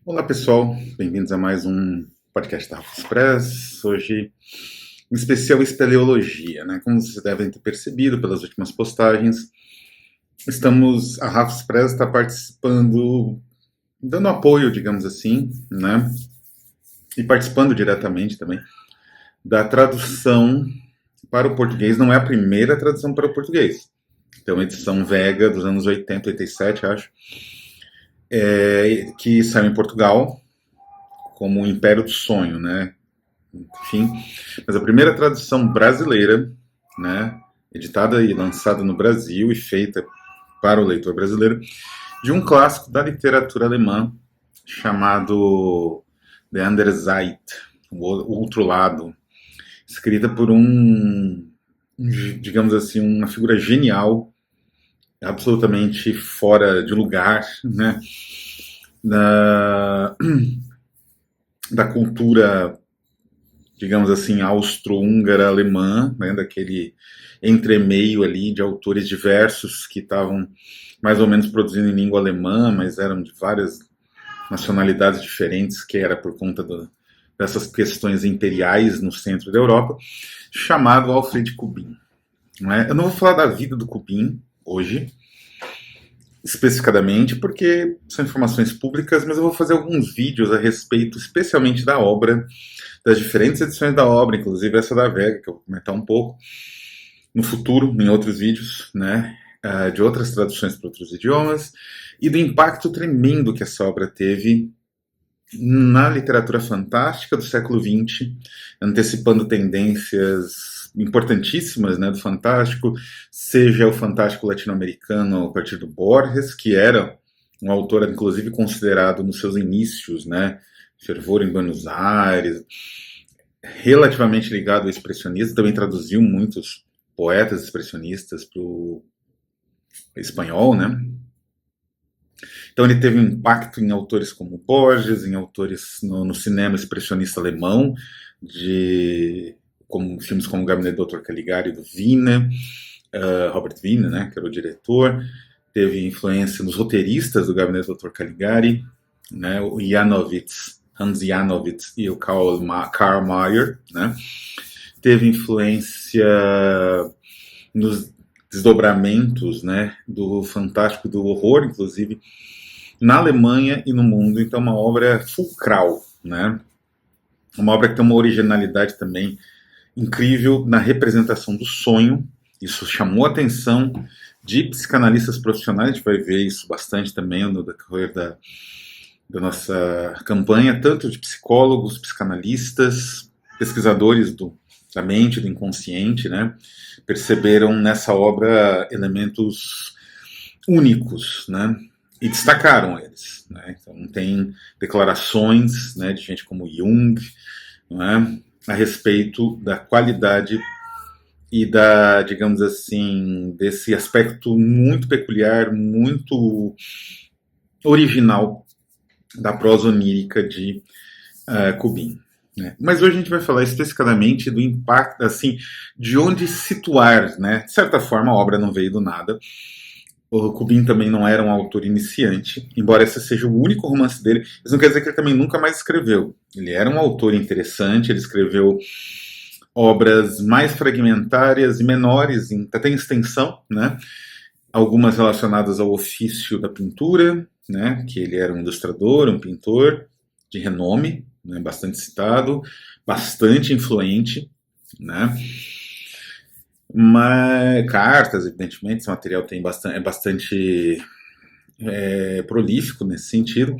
Olá pessoal, bem-vindos a mais um podcast da Rafos Press. Hoje, em especial espeleologia, né? Como vocês devem ter percebido pelas últimas postagens, a Rafos Press está participando, dando apoio, digamos assim, né? E participando diretamente também da tradução para o português. Não é a primeira tradução para o português. Tem uma edição Vega dos anos 80, 87, acho, que saiu em Portugal como o Império do Sonho, né? Enfim, mas a primeira tradução brasileira, né, editada e lançada no Brasil e feita para o leitor brasileiro, de um clássico da literatura alemã chamado The Andere Seite, o Outro Lado, escrita por digamos assim, uma figura genial, absolutamente fora de lugar, né, da, da cultura, digamos assim, austro-húngara alemã, né, daquele entremeio ali de autores diversos que estavam mais ou menos produzindo em língua alemã, mas eram de várias nacionalidades diferentes, que era por conta dessas questões imperiais no centro da Europa, chamado Alfred Kubin. Não é? Eu não vou falar da vida do Kubin hoje, especificadamente, porque são informações públicas, mas eu vou fazer alguns vídeos a respeito, especialmente da obra, das diferentes edições da obra, inclusive essa da Vega, que eu vou comentar um pouco no futuro, em outros vídeos, né, de outras traduções para outros idiomas, e do impacto tremendo que essa obra teve na literatura fantástica do século XX, antecipando tendências importantíssimas, né, do fantástico, seja o fantástico latino-americano a partir do Borges, que era um autor, inclusive, considerado nos seus inícios, né, Fervor em Buenos Aires, relativamente ligado ao expressionismo, também traduziu muitos poetas expressionistas para o espanhol, né? Então ele teve um impacto em autores como Borges, em autores no cinema expressionista alemão, como filmes como O Gabinete do Dr. Caligari, do Wiener, Robert Wiener, né, que era o diretor. Teve influência nos roteiristas do Gabinete do Dr. Caligari, né, o Hans Janowitz e o Karl Mayer, né. Teve influência nos desdobramentos, né, do fantástico, do horror, inclusive, na Alemanha e no mundo. Então, uma obra fulcral, né? Uma obra que tem uma originalidade também incrível na representação do sonho. Isso chamou a atenção de psicanalistas profissionais, a gente vai ver isso bastante também no decorrer da nossa campanha, tanto de psicólogos, psicanalistas, pesquisadores da mente, do inconsciente, né? Perceberam nessa obra elementos únicos, né? E destacaram eles, né? Então tem declarações, né, de gente como Jung, né, a respeito da qualidade e da, digamos assim, desse aspecto muito peculiar, muito original da prosa onírica de Kubin. Né? Mas hoje a gente vai falar especificadamente do impacto, assim, de onde situar, né? De certa forma, a obra não veio do nada. O Kubin também não era um autor iniciante, embora esse seja o único romance dele. Isso não quer dizer que ele também nunca mais escreveu. Ele era um autor interessante, ele escreveu obras mais fragmentárias e menores, até em extensão, né? Algumas relacionadas ao ofício da pintura, né? Que ele era um ilustrador, um pintor de renome, né? Bastante citado, bastante influente, né? Mas cartas, evidentemente, esse material é bastante prolífico nesse sentido,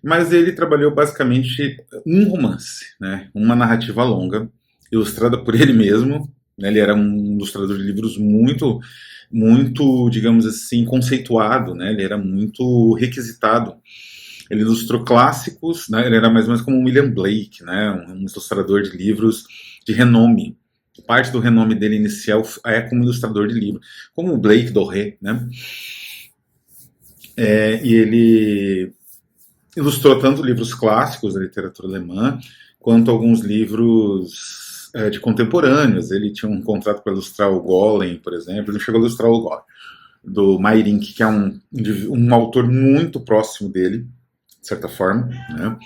mas ele trabalhou basicamente um romance, né, uma narrativa longa, ilustrada por ele mesmo, né, ele era um ilustrador de livros muito, digamos assim, conceituado, né, ele era muito requisitado. Ele ilustrou clássicos, né, ele era mais ou menos como um William Blake, né, um ilustrador de livros de renome. Parte do renome dele inicial é como ilustrador de livro, como o Blake Doré, né? E ele ilustrou tanto livros clássicos da literatura alemã, quanto alguns livros de contemporâneos. Ele tinha um contrato para ilustrar o Golem, por exemplo. Ele chegou a ilustrar o Golem, do Meyrink, que é um autor muito próximo dele, de certa forma, né?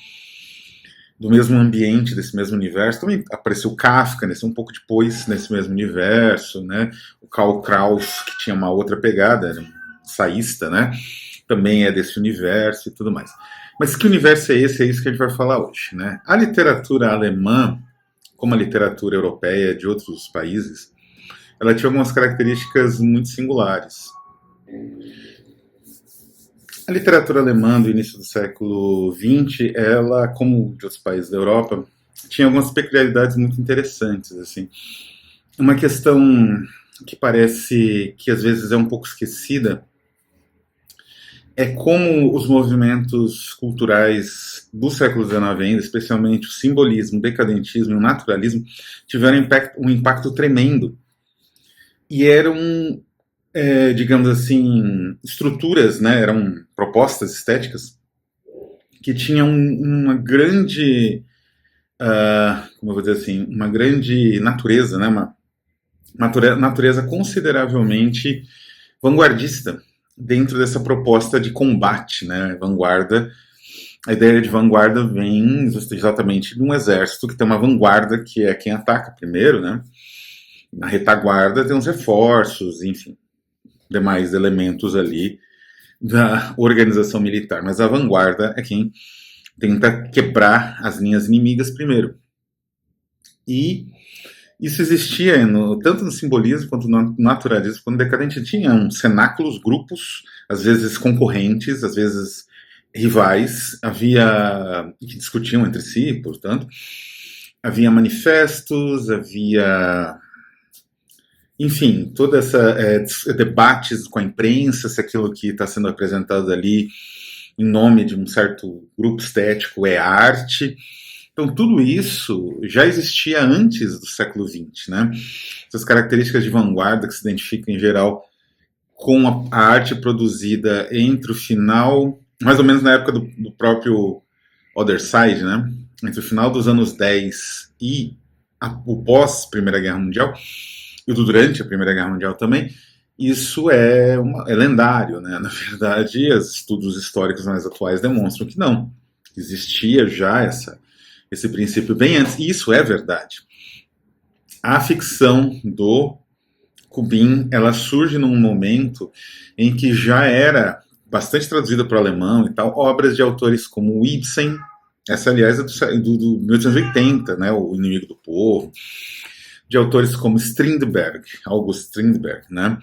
Do mesmo ambiente, desse mesmo universo. Também apareceu Kafka, um pouco depois, nesse mesmo universo, né? O Karl Kraus, que tinha uma outra pegada, era um ensaísta, né? Também é desse universo e tudo mais. Mas que universo é esse? É isso que a gente vai falar hoje, né? A literatura alemã, como a literatura europeia de outros países, ela tinha algumas características muito singulares. A literatura alemã do início do século XX, ela, como de outros países da Europa, tinha algumas peculiaridades muito interessantes, assim. Uma questão que parece que às vezes é um pouco esquecida é como os movimentos culturais do século XIX ainda, especialmente o simbolismo, o decadentismo e o naturalismo, tiveram um impacto tremendo. E eram, digamos assim, estruturas, né, eram propostas estéticas que tinham uma grande, como eu vou dizer assim, uma grande natureza, né, uma natureza consideravelmente vanguardista dentro dessa proposta de combate, né, vanguarda. A ideia de vanguarda vem exatamente de um exército que tem uma vanguarda, que é quem ataca primeiro, né? Na retaguarda tem os reforços, enfim, demais elementos ali da organização militar. Mas a vanguarda é quem tenta quebrar as linhas inimigas primeiro. E isso existia tanto no simbolismo quanto no naturalismo, quando o decadente tinha cenáculos, grupos, às vezes concorrentes, às vezes rivais, havia que discutiam entre si, portanto, havia manifestos, havia, enfim, toda essa debates com a imprensa, se aquilo que está sendo apresentado ali em nome de um certo grupo estético é arte. Então, tudo isso já existia antes do século XX, né? Essas características de vanguarda que se identificam, em geral, com a arte produzida entre o final, mais ou menos na época do próprio Other Side, né? Entre o final dos anos 10 e o pós-Primeira Guerra Mundial, e durante a Primeira Guerra Mundial também, isso é lendário, né? Na verdade, os estudos históricos mais atuais demonstram que não. Existia já esse princípio bem antes, e isso é verdade. A ficção do Kubin, ela surge num momento em que já era bastante traduzida para o alemão e tal, obras de autores como Ibsen, essa aliás é do 1880, né, O Inimigo do Povo, de autores como Strindberg, August Strindberg, né,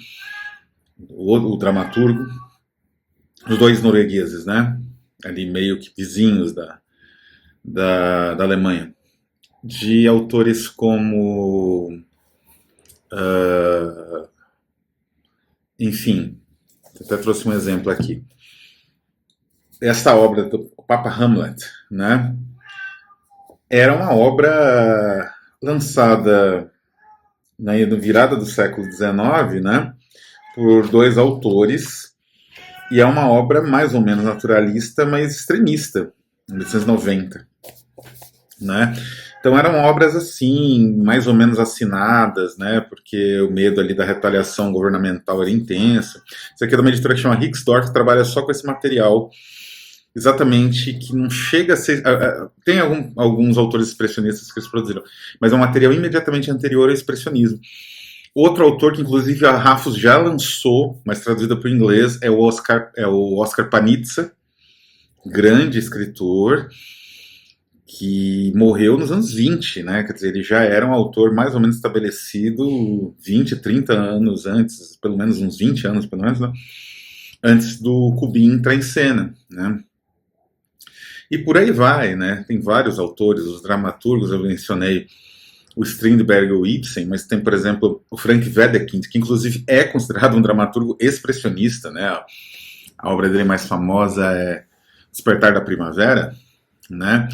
o dramaturgo, os dois noruegueses, né, ali meio que vizinhos da Alemanha, de autores como, enfim, até trouxe um exemplo aqui. Essa obra do Papa Hamlet, né, era uma obra lançada na virada do século XIX, né, por dois autores, e é uma obra mais ou menos naturalista, mas extremista, em 1890, né? Então eram obras assim, mais ou menos assinadas, né? Porque o medo ali da retaliação governamental era intenso. Isso aqui é de uma editora que chama Rixdorf, que trabalha só com esse material, exatamente, que não chega a ser... tem alguns autores expressionistas que eles produziram, mas é um material imediatamente anterior ao expressionismo. Outro autor que, inclusive, a Rafus já lançou, mas traduzida para o inglês, é o Oscar Panizza, grande escritor, que morreu nos anos 20, né? Quer dizer, ele já era um autor mais ou menos estabelecido 20, 30 anos antes, pelo menos uns 20 anos, pelo menos, né? Antes do Kubin entrar em cena, né? E por aí vai, né? Tem vários autores, os dramaturgos, eu mencionei o Strindberg e o Ibsen, mas tem, por exemplo, o Frank Wedekind, que inclusive é considerado um dramaturgo expressionista, né? A obra dele mais famosa é Despertar da Primavera, né?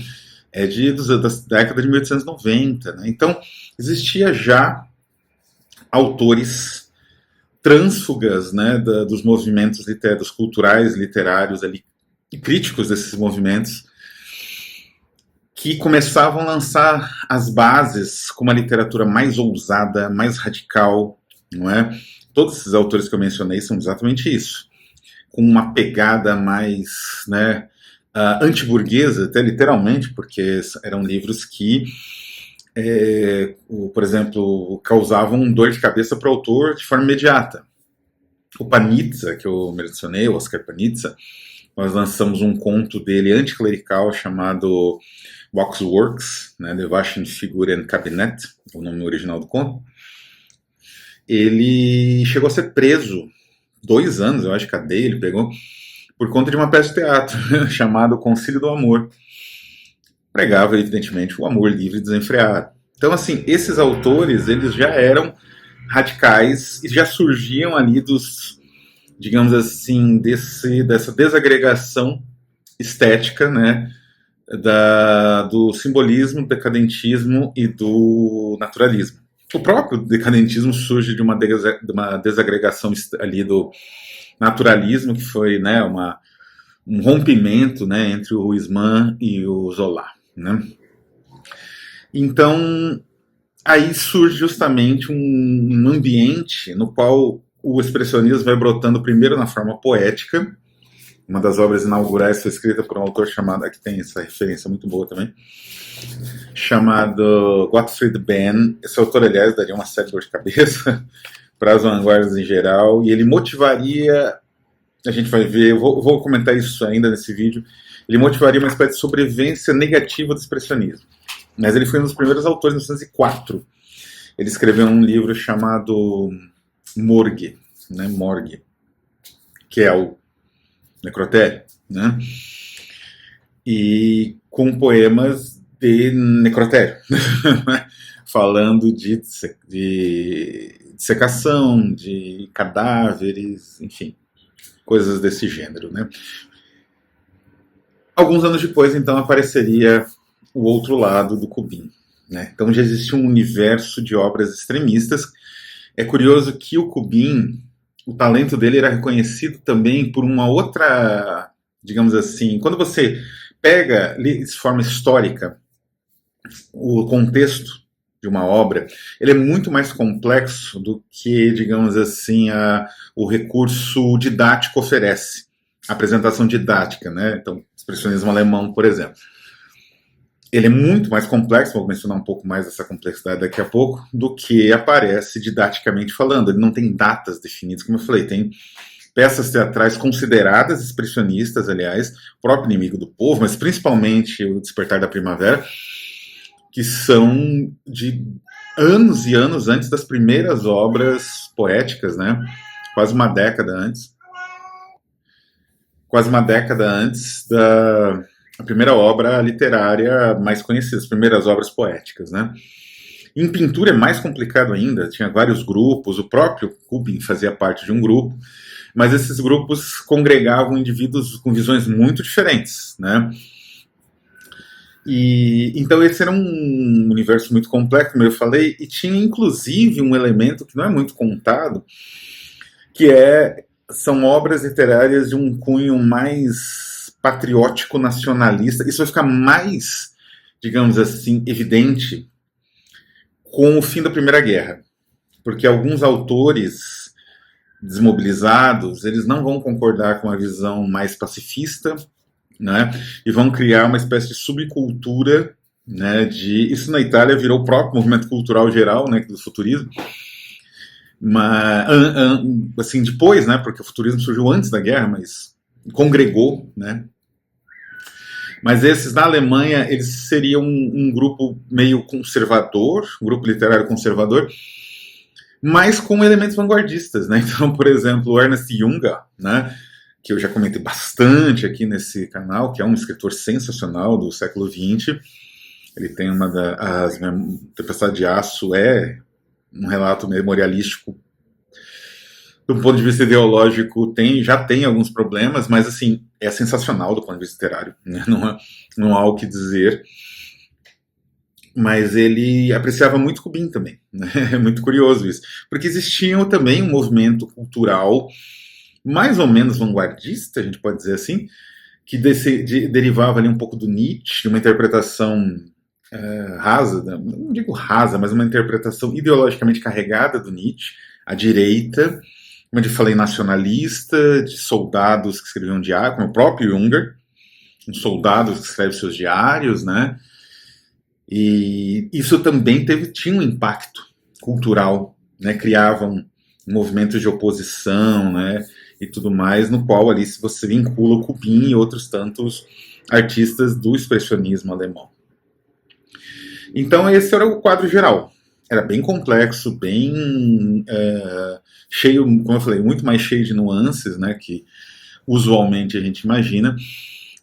É da década de 1890, né? Então, existia já autores trânsfugas, né, dos movimentos literários, culturais, literários ali, e críticos desses movimentos, que começavam a lançar as bases com uma literatura mais ousada, mais radical, não é? Todos esses autores que eu mencionei são exatamente isso, com uma pegada mais, né, antiburguesa, até literalmente, porque eram livros que, por exemplo, causavam dor de cabeça para o autor de forma imediata. O Panizza, que eu mencionei, o Oscar Panizza, nós lançamos um conto dele anticlerical chamado Waxworks, né, The Waschenfiguren Cabinet, o nome original do conto. Ele chegou a ser preso 2 anos, eu acho, de cadeia, ele pegou, por conta de uma peça de teatro chamada O Concílio do Amor. Pregava, evidentemente, o amor livre e desenfreado. Então, assim, esses autores, eles já eram radicais e já surgiam ali dos, digamos assim, dessa desagregação estética, né, do simbolismo, do decadentismo e do naturalismo. O próprio decadentismo surge de uma desagregação ali do naturalismo, que foi, né, um rompimento, né, entre o Huysmans e o Zola, né? Então, aí surge justamente um ambiente no qual o expressionismo vai brotando primeiro na forma poética. Uma das obras inaugurais foi escrita por um autor chamado, aqui tem essa referência muito boa também, chamado Gottfried Benn. Esse autor, aliás, daria uma série de dor de cabeça para as vanguardas em geral, e ele motivaria, a gente vai ver, eu vou comentar isso ainda nesse vídeo, ele motivaria uma espécie de sobrevivência negativa do expressionismo. Mas ele foi um dos primeiros autores, em 1904. Ele escreveu um livro chamado Morgue, né, Morgue, que é o necrotério, né? E com poemas de necrotério, falando de dissecação, de cadáveres, enfim, coisas desse gênero, né? Alguns anos depois, então, apareceria o outro lado do Cubin, né? Então já existia um universo de obras extremistas. É curioso que o Cubin, o talento dele era reconhecido também por uma outra, digamos assim, quando você pega de forma histórica o contexto de uma obra, ele é muito mais complexo do que, digamos assim, o recurso didático oferece, a apresentação didática, né? Então, expressionismo alemão, por exemplo. Ele é muito mais complexo, vou mencionar um pouco mais dessa complexidade daqui a pouco, do que aparece didaticamente falando. Ele não tem datas definidas, como eu falei, tem peças teatrais consideradas expressionistas, aliás, o próprio Inimigo do Povo, mas principalmente o Despertar da Primavera, que são de anos e anos antes das primeiras obras poéticas, né? Quase uma década antes da primeira obra literária mais conhecida, as primeiras obras poéticas, né? Em pintura é mais complicado ainda, tinha vários grupos, o próprio Cubin fazia parte de um grupo, mas esses grupos congregavam indivíduos com visões muito diferentes, né? E então esse era um universo muito complexo, como eu falei, e tinha inclusive um elemento que não é muito contado, que são obras literárias de um cunho mais patriótico nacionalista. Isso vai ficar mais, digamos assim, evidente com o fim da Primeira Guerra, porque alguns autores desmobilizados, eles não vão concordar com a visão mais pacifista, né, e vão criar uma espécie de subcultura, né, isso na Itália virou o próprio movimento cultural geral, né, do futurismo, mas assim, depois, né, porque o futurismo surgiu antes da guerra, mas congregou, né? Mas esses, na Alemanha, eles seriam um grupo meio conservador, um grupo literário conservador, mas com elementos vanguardistas, né? Então, por exemplo, o Ernest Junger, né, que eu já comentei bastante aqui nesse canal, que é um escritor sensacional do século XX. Ele tem Tempestade de Aço, é um relato memorialístico. Do ponto de vista ideológico, já tem alguns problemas, mas, assim, é sensacional do ponto de vista literário, né? Não há o que dizer. Mas ele apreciava muito Cubin também, né? É muito curioso isso. Porque existia também um movimento cultural mais ou menos vanguardista, a gente pode dizer assim, que derivava ali um pouco do Nietzsche, de uma interpretação rasa, não digo rasa, mas uma interpretação ideologicamente carregada do Nietzsche, à direita, como eu falei, nacionalista, de soldados que escreviam diário, como o próprio Junger, um soldado que escreve seus diários, né? E isso também tinha um impacto cultural, né? Criavam movimentos de oposição, né? E tudo mais, no qual ali você vincula o Kubin e outros tantos artistas do expressionismo alemão. Então esse era o quadro geral. Era bem complexo, bem cheio, como eu falei, muito mais cheio de nuances, né, que usualmente a gente imagina.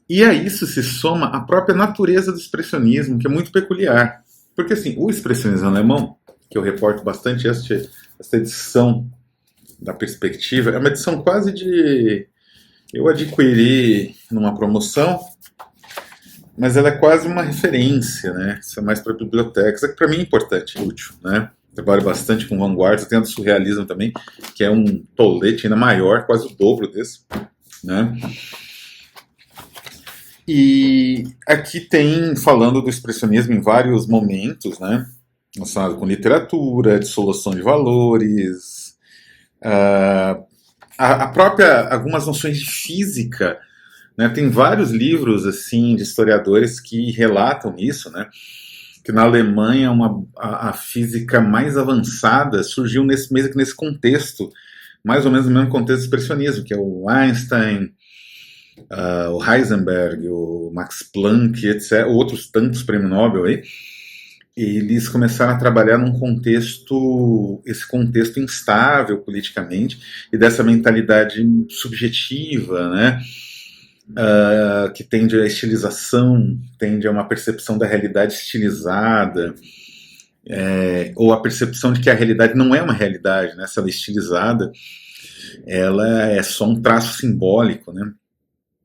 E a isso se soma a própria natureza do expressionismo, que é muito peculiar. Porque assim, o expressionismo alemão, que eu reporto bastante esta edição da Perspectiva, é uma edição quase de... Eu adquiri numa promoção, mas ela é quase uma referência, né? Isso é mais para bibliotecas. É que para mim é importante, útil, né? Trabalho bastante com vanguarda, tem a do surrealismo também, que é um tolete ainda maior, quase o dobro desse, né? E aqui tem, falando do expressionismo em vários momentos, né? Relacionado com literatura, dissolução de valores, a própria, algumas noções de física, né? Tem vários livros assim de historiadores que relatam isso, né? Que na Alemanha a física mais avançada surgiu mesmo que nesse contexto, mais ou menos no mesmo contexto do expressionismo, que é o Einstein, o Heisenberg, o Max Planck, etc., outros tantos prêmios Nobel aí. Eles começaram a trabalhar num contexto, esse contexto instável politicamente, e dessa mentalidade subjetiva, né? Que tende à estilização, tende a uma percepção da realidade estilizada, ou a percepção de que a realidade não é uma realidade, né? Se ela é estilizada, ela é só um traço simbólico, né?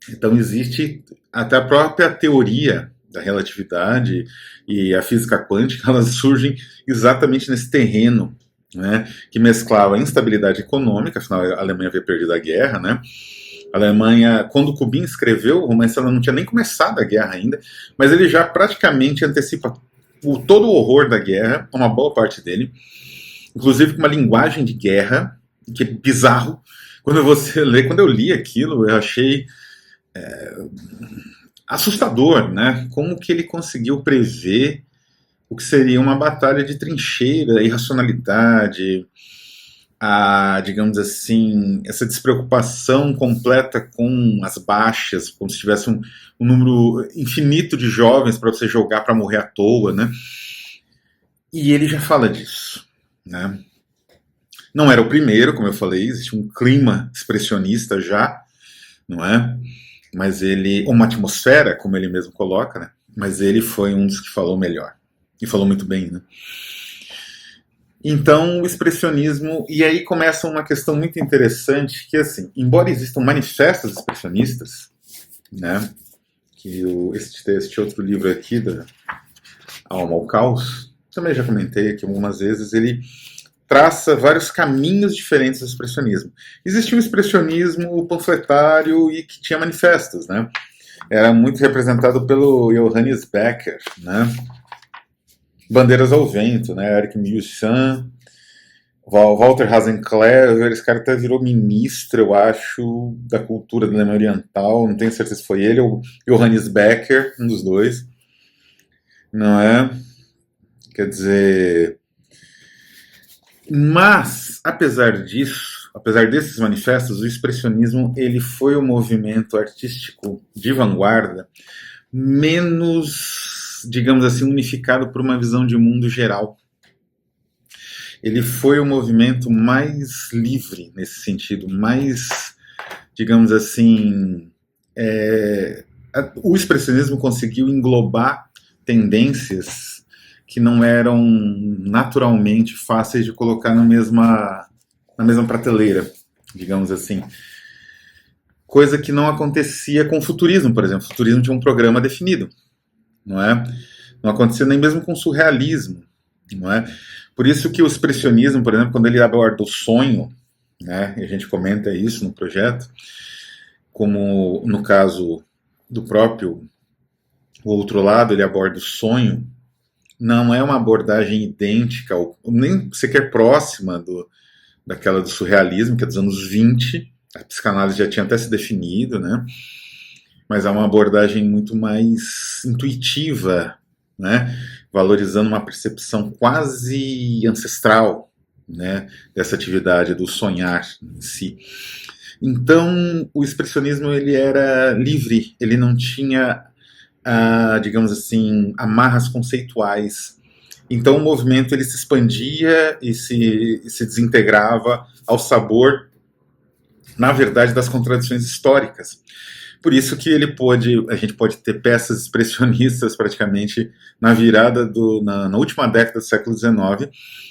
Então existe até a própria teoria da relatividade e a física quântica, elas surgem exatamente nesse terreno, né? Que mesclava a instabilidade econômica, afinal a Alemanha havia perdido a guerra, né? A Alemanha, quando o Kubin escreveu o romance, ela não tinha nem começado a guerra ainda, mas ele já praticamente antecipa todo o horror da guerra, uma boa parte dele, inclusive com uma linguagem de guerra, que é bizarro. Quando você lê, quando eu li aquilo, eu achei assustador, né? Como que ele conseguiu prever o que seria uma batalha de trincheira, irracionalidade, digamos assim, essa despreocupação completa com as baixas, como se tivesse um número infinito de jovens para você jogar para morrer à toa, né? E ele já fala disso, né? Não era o primeiro, como eu falei, existe um clima expressionista já, não é? Mas ele, uma atmosfera, como ele mesmo coloca, né? Mas ele foi um dos que falou melhor, e falou muito bem, né? Então, o expressionismo... E aí começa uma questão muito interessante, que assim, embora existam manifestos expressionistas, né, que este outro livro aqui, da Alma ao Caos, também já comentei aqui algumas vezes, ele traça vários caminhos diferentes do expressionismo. Existia um expressionismo panfletário e que tinha manifestos, né? Era muito representado pelo Johannes Becker, né? Bandeiras ao Vento, né? Eric Meeuwsam, Walter Hasencler, esse cara até virou ministro, eu acho, da cultura da Alemanha Oriental, não tenho certeza se foi ele ou Johannes Becker, um dos dois, não é? Quer dizer... Mas, apesar disso, apesar desses manifestos, o expressionismo ele foi um movimento artístico de vanguarda menos, digamos assim, unificado por uma visão de mundo geral. Ele foi um movimento mais livre nesse sentido, mais, digamos assim, o expressionismo conseguiu englobar tendências que não eram naturalmente fáceis de colocar na mesma prateleira, digamos assim. Coisa que não acontecia com o futurismo, por exemplo. O futurismo tinha um programa definido, não é? Não acontecia nem mesmo com o surrealismo, não é? Por isso que o expressionismo, por exemplo, quando ele aborda o sonho, né, e a gente comenta isso no projeto, como no caso do próprio O Outro Lado, ele aborda o sonho, não é uma abordagem idêntica, ou nem sequer próxima daquela do surrealismo, que é dos anos 20, a psicanálise já tinha até se definido, né? mas é uma abordagem muito mais intuitiva, né? Valorizando uma percepção quase ancestral, né? Dessa atividade do sonhar em si. Então, o expressionismo ele era livre, ele não tinha, digamos assim, amarras conceituais. Então, o movimento ele se expandia e se desintegrava ao sabor, na verdade, das contradições históricas. Por isso que a gente pode ter peças expressionistas praticamente na virada na última década do século XIX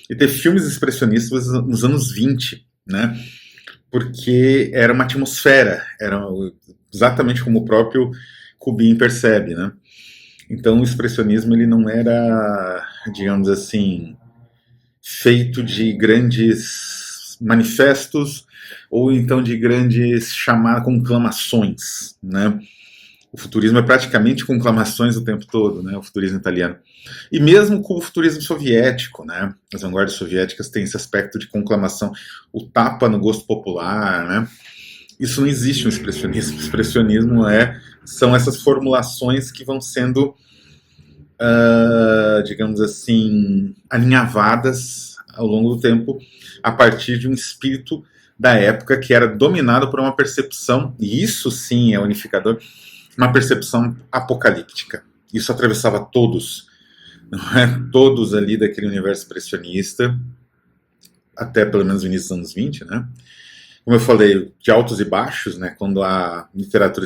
e ter filmes expressionistas nos anos 20, né? Porque era uma atmosfera, era exatamente como o próprio Kubin percebe, né? Então o expressionismo ele não era, digamos assim, feito de grandes manifestos ou então de grandes chamadas conclamações, né? O futurismo é praticamente conclamações o tempo todo, né? O futurismo italiano. E mesmo com o futurismo soviético, né? As vanguardas soviéticas têm esse aspecto de conclamação, o tapa no gosto popular, né? Isso não existe no expressionismo. O expressionismo são essas formulações que vão sendo, digamos assim, alinhavadas ao longo do tempo a partir de um espírito da época que era dominado por uma percepção, e isso sim é unificador, uma percepção apocalíptica. Isso atravessava todos, não é? Todos ali daquele universo expressionista, até pelo menos o início dos anos 20, né? Como eu falei, de altos e baixos, né? Quando a literatura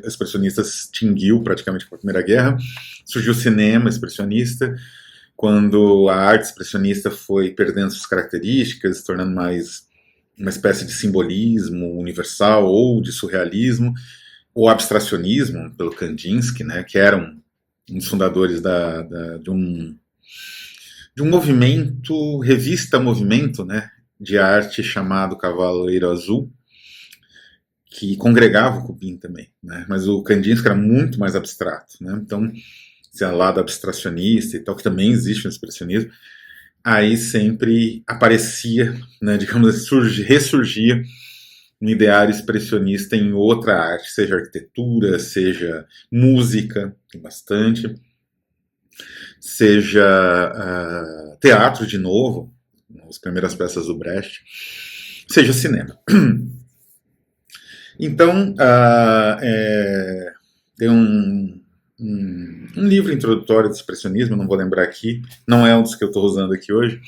expressionista se extinguiu praticamente com a Primeira Guerra, surgiu o cinema expressionista, quando a arte expressionista foi perdendo suas características, se tornando mais uma espécie de simbolismo universal ou de surrealismo, ou abstracionismo, pelo Kandinsky, né, que era um dos fundadores de um movimento, revista-movimento, né, de arte chamado Cavaleiro Azul, que congregava o Kubin também, né, mas o Kandinsky era muito mais abstrato, né, então, esse lado abstracionista e tal, que também existe no expressionismo, aí sempre aparecia, né, digamos assim, ressurgia um ideário expressionista em outra arte, seja arquitetura, seja música, tem bastante, seja teatro de novo, as primeiras peças do Brecht, seja cinema. Então, tem um livro introdutório de expressionismo, não vou lembrar aqui, não é um dos que eu estou usando aqui hoje,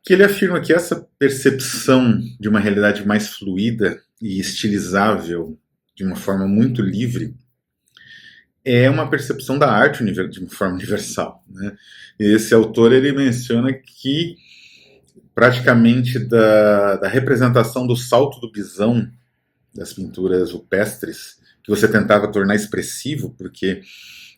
que ele afirma que essa percepção de uma realidade mais fluida e estilizável de uma forma muito livre é uma percepção da arte de uma forma universal, né? Esse autor ele menciona que praticamente da representação do salto do bisão das pinturas rupestres, que você tentava tornar expressivo, porque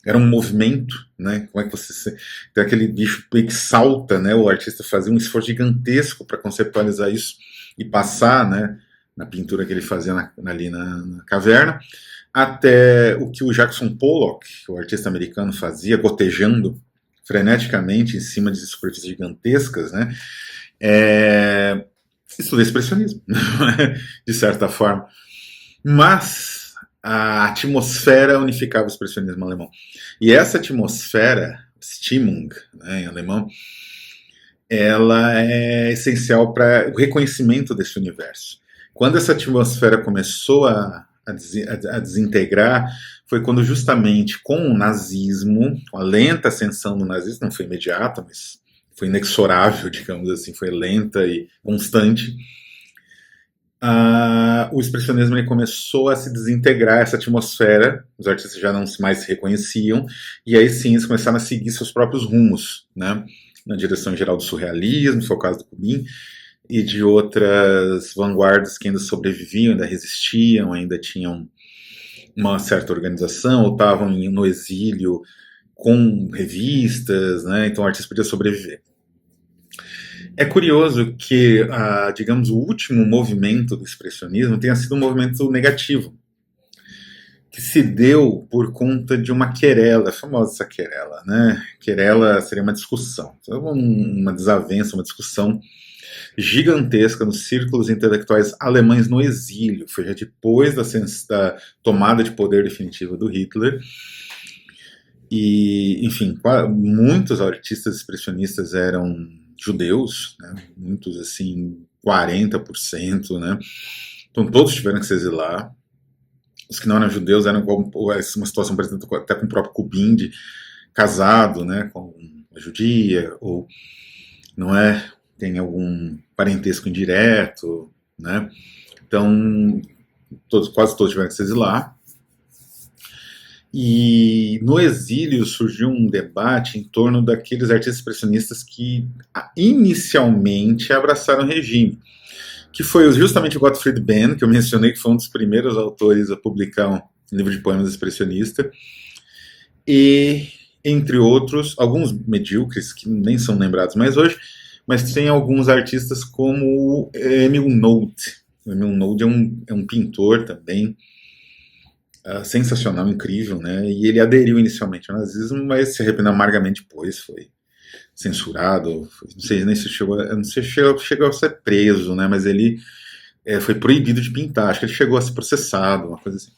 era um movimento, né? Como é que você tem aquele bicho que salta, né? O artista fazia um esforço gigantesco para conceptualizar isso e passar, né? Na pintura que ele fazia ali na caverna, até o que o Jackson Pollock, o artista americano, fazia, gotejando freneticamente em cima de superfícies gigantescas, né? Isso é expressionismo, de certa forma. Mas a atmosfera unificava o expressionismo alemão. E essa atmosfera, Stimmung, né, em alemão, ela é essencial para o reconhecimento desse universo. Quando essa atmosfera começou a desintegrar, foi quando justamente com o nazismo, com a lenta ascensão do nazismo, não foi imediata, mas foi inexorável, digamos assim, foi lenta e constante, o expressionismo ele começou a se desintegrar essa atmosfera, os artistas já não mais se reconheciam, e aí sim eles começaram a seguir seus próprios rumos, né, na direção geral do surrealismo, foi o caso do Kubin, e de outras vanguardas que ainda sobreviviam, ainda resistiam, ainda tinham uma certa organização, ou estavam no exílio com revistas, né, então o artista podia sobreviver. É curioso que, digamos, o último movimento do expressionismo tenha sido um movimento negativo, que se deu por conta de uma querela, famosa essa querela, né? Querela seria uma discussão, uma desavença, uma discussão gigantesca nos círculos intelectuais alemães no exílio. Foi já depois da tomada de poder definitiva do Hitler. E, enfim, muitos artistas expressionistas eram judeus, né? Muitos, assim, 40%, né? Então todos tiveram que se exilar. Os que não eram judeus eram uma situação parecida até com o próprio Kubin, casado, né, com uma judia, ou não é, tem algum parentesco indireto, né? Então quase todos tiveram que se exilar. E no exílio surgiu um debate em torno daqueles artistas expressionistas que inicialmente abraçaram o regime, que foi justamente o Gottfried Benn, que eu mencionei, que foi um dos primeiros autores a publicar um livro de poemas expressionista, e, entre outros, alguns medíocres, que nem são lembrados mais hoje, mas tem alguns artistas como Emil Nolde. O Emil Nolde é um pintor também, sensacional, incrível, né? E ele aderiu inicialmente ao nazismo, mas se arrependeu amargamente depois, foi censurado, não sei nem se chegou a ser preso, né? Mas ele foi proibido de pintar, acho que ele chegou a ser processado, uma coisa assim.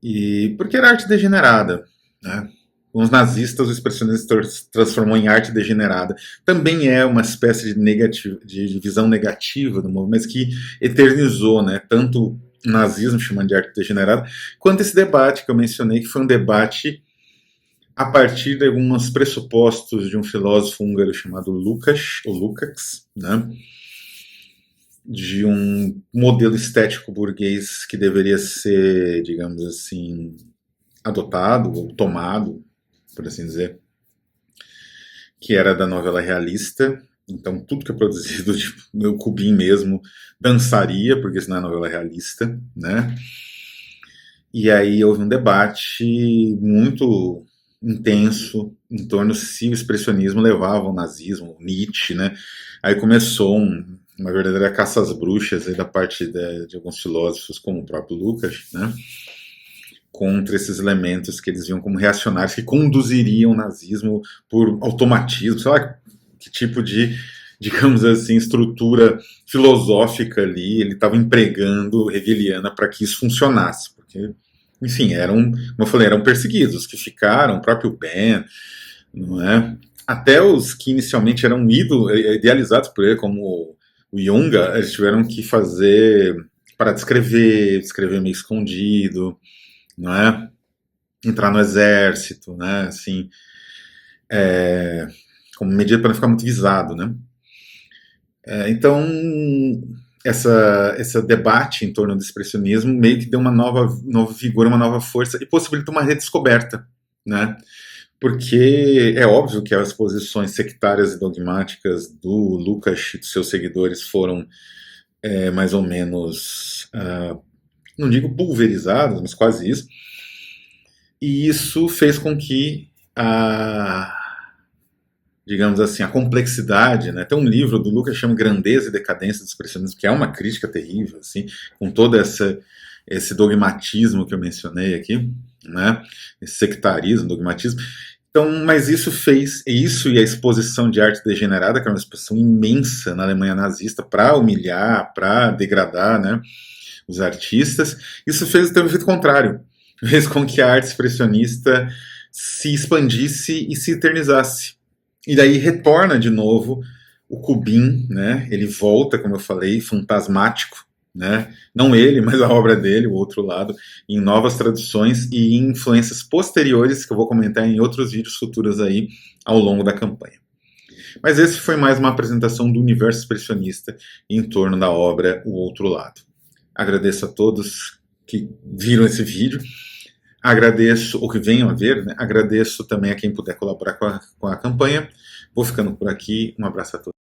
E porque era arte degenerada, né? Os nazistas, o expressionismo transformou em arte degenerada. Também é uma espécie de visão negativa do movimento, mas que eternizou, né? Tanto o nazismo, chamando de arte degenerada, quanto esse debate que eu mencionei, que foi um debate a partir de alguns pressupostos de um filósofo húngaro chamado Lukács, né? De um modelo estético burguês que deveria ser, digamos assim, adotado ou tomado, por assim dizer, que era da novela realista. Então tudo que é produzido, tipo, o Kubin mesmo dançaria, porque isso não é novela realista, né? E aí houve um debate muito intenso em torno se o expressionismo levava ao nazismo, Nietzsche, né? Aí começou uma verdadeira caça às bruxas aí da parte de alguns filósofos, como o próprio Lucas, né? Contra esses elementos que eles viam como reacionários, que conduziriam o nazismo por automatismo, sei lá que tipo de, digamos assim, estrutura filosófica ali ele estava empregando hegeliana para que isso funcionasse, porque, enfim, como eu falei, eram perseguidos, que ficaram, o próprio Ben, não é? Até os que inicialmente eram idealizados por ele, como o Junga, eles tiveram que parar de escrever meio escondido, não é? Entrar no exército, né? Assim, como medida para não ficar muito visado, né? Então, esse debate em torno do expressionismo meio que deu uma nova vigor, uma nova força e possibilitou uma redescoberta, né? Porque é óbvio que as posições sectárias e dogmáticas do Lukács e dos seus seguidores foram mais ou menos, não digo pulverizadas, mas quase isso. E isso fez com que digamos assim, a complexidade, né? Tem um livro do Lucas que chama Grandeza e Decadência do Expressionismo, que é uma crítica terrível, assim, com todo esse dogmatismo que eu mencionei aqui, né? Esse sectarismo, dogmatismo. Então, mas isso e a exposição de arte degenerada, que é uma exposição imensa na Alemanha nazista, para humilhar, para degradar, né, os artistas, isso fez ter um efeito contrário. Fez com que a arte expressionista se expandisse e se eternizasse. E daí retorna de novo o Kubin, né? Ele volta, como eu falei, fantasmático, né? Não ele, mas a obra dele, o outro lado, em novas traduções e em influências posteriores que eu vou comentar em outros vídeos futuros aí ao longo da campanha. Mas esse foi mais uma apresentação do universo expressionista em torno da obra O Outro Lado. Agradeço a todos que viram esse vídeo. Agradeço, ou que venham a ver, né? Agradeço também a quem puder colaborar com a campanha. Vou ficando por aqui. Um abraço a todos.